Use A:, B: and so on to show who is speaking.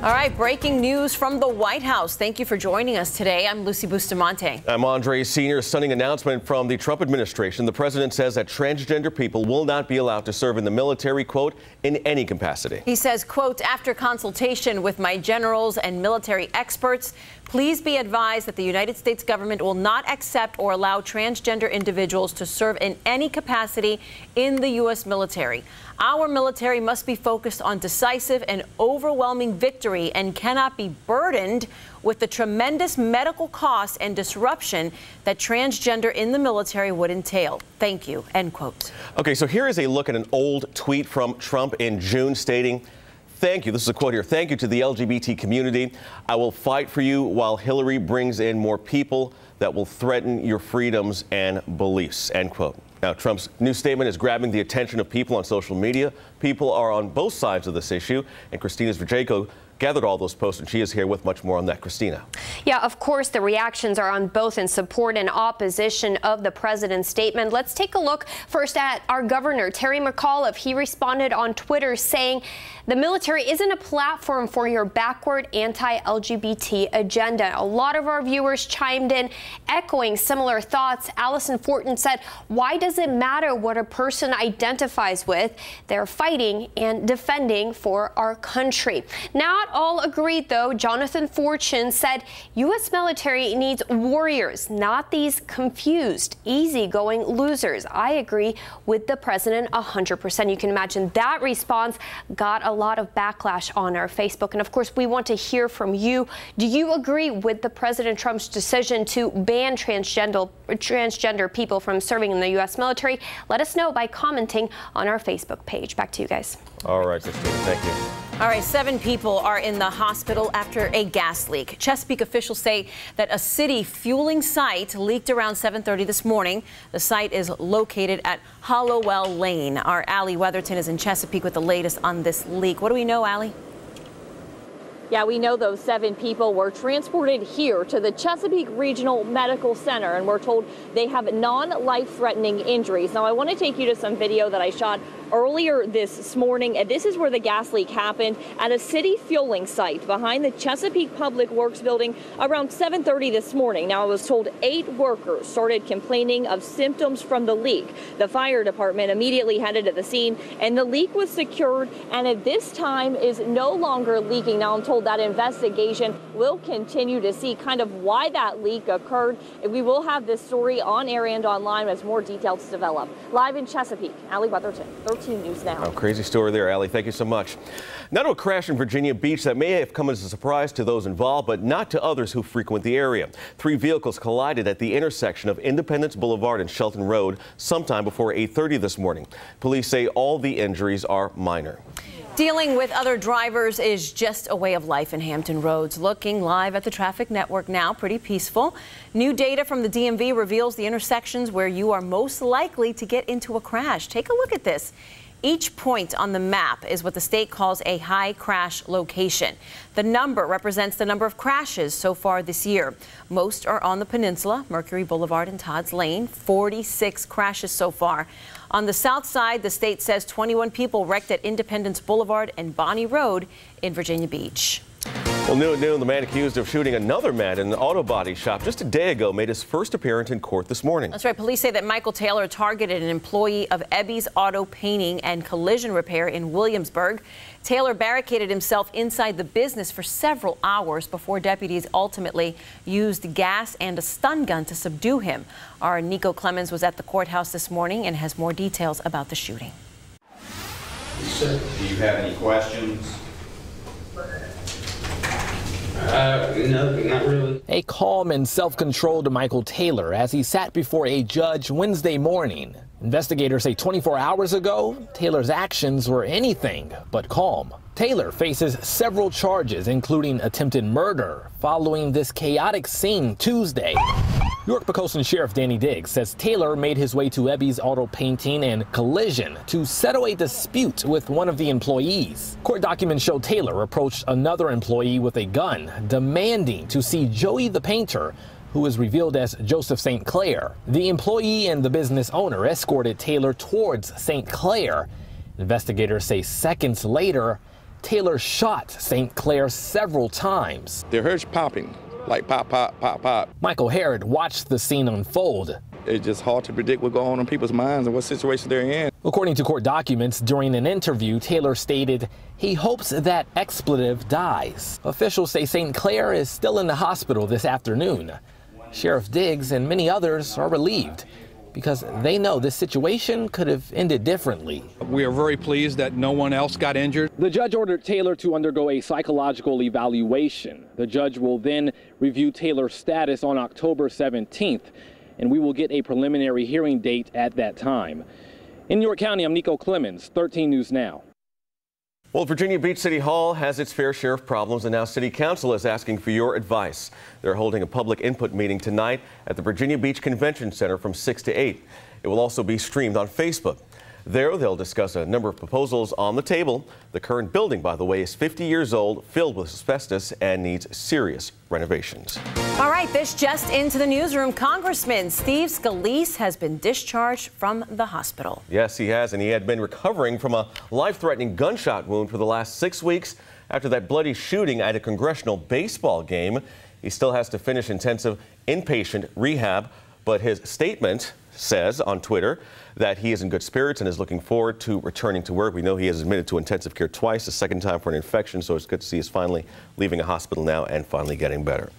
A: All right, breaking news from the White House. Thank you for joining us today. I'm Lucy Bustamante.
B: I'm Andre Sr. Stunning announcement from the Trump administration. The president says that transgender people will not be allowed to serve in the military, quote, in any capacity.
A: He says, quote, after consultation with my generals and military experts, please be advised that the United States government will not accept or allow transgender individuals to serve in any capacity in the U.S. military. Our military must be focused on decisive and overwhelming victory and cannot be burdened with the tremendous medical costs and disruption that transgender in the military would entail. Thank you, end quote.
B: Okay, so here is a look at an old tweet from Trump in June stating, thank you. This is a quote here. Thank you to the LGBT community. I will fight for you while Hillary brings in more people that will threaten your freedoms and beliefs, end quote. Now, Trump's new statement is grabbing the attention of people on social media. People are on both sides of this issue, and Christina Zvijayko gathered all those posts, and she is here with much more on that. Christina.
C: Yeah, of course, the reactions are on both in support and opposition of the president's statement. Let's take a look first at our governor, Terry McAuliffe. He responded on Twitter saying, the military isn't a platform for your backward anti-LGBT agenda. A lot of our viewers chimed in, echoing similar thoughts. Allison Fortin said, why does it matter what a person identifies with? They're fighting and defending for our country. Not all agreed, though. Jonathan Fortune said, U.S. military needs warriors, not these confused, easygoing losers. I agree with the president 100%. You can imagine that response got a lot of backlash on our Facebook. And of course, we want to hear from you. Do you agree with the President Trump's decision to ban transgender people from serving in the U.S. military? Let us know by commenting on our Facebook page. Back to you guys.
B: All right, Christina, thank you.
A: All right, 7 people are in the hospital after a gas leak. Chesapeake officials say that a city fueling site leaked around 7:30 this morning. The site is located at Hollowell Lane. Our Allie Weatherton is in Chesapeake with the latest on this leak. What do we know, Allie?
D: Yeah, we know those 7 people were transported here to the Chesapeake Regional Medical Center, and we're told they have non-life-threatening injuries. Now, I want to take you to some video that I shot earlier this morning. And this is where the gas leak happened at a city fueling site behind the Chesapeake Public Works building around 7:30 this morning. Now, I was told 8 workers started complaining of symptoms from the leak. The fire department immediately headed to the scene, and the leak was secured, and at this time is no longer leaking. Now, I'm told that investigation will continue to see kind of why that leak occurred. We will have this story on air and online as more details develop. Live in Chesapeake, Allie Weatherton, 13 News Now.
B: Oh, crazy story there, Allie. Thank you so much. Now to a crash in Virginia Beach that may have come as a surprise to those involved, but not to others who frequent the area. 3 vehicles collided at the intersection of Independence Boulevard and Shelton Road sometime before 8:30 this morning. Police say all the injuries are minor.
A: Dealing with other drivers is just a way of life in Hampton Roads. Looking live at the traffic network now, pretty peaceful. New data from the DMV reveals the intersections where you are most likely to get into a crash. Take a look at this. Each point on the map is what the state calls a high crash location. The number represents the number of crashes so far this year. Most are on the peninsula, Mercury Boulevard and Todd's Lane, 46 crashes so far. On the south side, the state says 21 people wrecked at Independence Boulevard and Bonnie Road in Virginia Beach.
B: Well, new at noon, the man accused of shooting another man in an auto body shop just a day ago made his first appearance in court this morning.
A: That's right. Police say that Michael Taylor targeted an employee of Ebby's Auto Painting and Collision Repair in Williamsburg. Taylor barricaded himself inside the business for several hours before deputies ultimately used gas and a stun gun to subdue him. Our Nico Clemens was at the courthouse this morning and has more details about the shooting.
E: Do you have any questions? No, not really.
F: A calm and self-controlled Michael Taylor as he sat before a judge Wednesday morning. Investigators say 24 hours ago, Taylor's actions were anything but calm. Taylor faces several charges, including attempted murder, following this chaotic scene Tuesday. York-Poquoson Sheriff Danny Diggs says Taylor made his way to Ebby's Auto Painting and Collision to settle a dispute with one of the employees. Court documents show Taylor approached another employee with a gun, demanding to see Joey the painter, who is revealed as Joseph St. Clair. The employee and the business owner escorted Taylor towards St. Clair. Investigators say seconds later, Taylor shot St. Clair several times.
G: They heard popping, like pop, pop, pop, pop.
F: Michael Herod watched the scene unfold.
G: It's just hard to predict what's going on in people's minds and what situation they're in.
F: According to court documents, during an interview, Taylor stated he hopes that expletive dies. Officials say St. Clair is still in the hospital this afternoon. Sheriff Diggs and many others are relieved because they know this situation could have ended differently.
H: We are very pleased that no one else got injured.
F: The judge ordered Taylor to undergo a psychological evaluation. The judge will then review Taylor's status on October 17th, and we will get a preliminary hearing date at that time. In York County, I'm Nico Clemens, 13 News Now.
B: Well, Virginia Beach City Hall has its fair share of problems, and now City Council is asking for your advice. They're holding a public input meeting tonight at the Virginia Beach Convention Center from 6 to 8. It will also be streamed on Facebook. There, they'll discuss a number of proposals on the table. The current building, by the way, is 50 years old, filled with asbestos, and needs serious renovations.
A: All right, this just into the newsroom. Congressman Steve Scalise has been discharged from the hospital.
B: Yes, he has, and he had been recovering from a life-threatening gunshot wound for the last 6 weeks after that bloody shooting at a congressional baseball game. He still has to finish intensive inpatient rehab, but his statement says on Twitter that he is in good spirits and is looking forward to returning to work. We know he has admitted to intensive care twice, the second time for an infection, so it's good to see he's finally leaving a hospital now and finally getting better.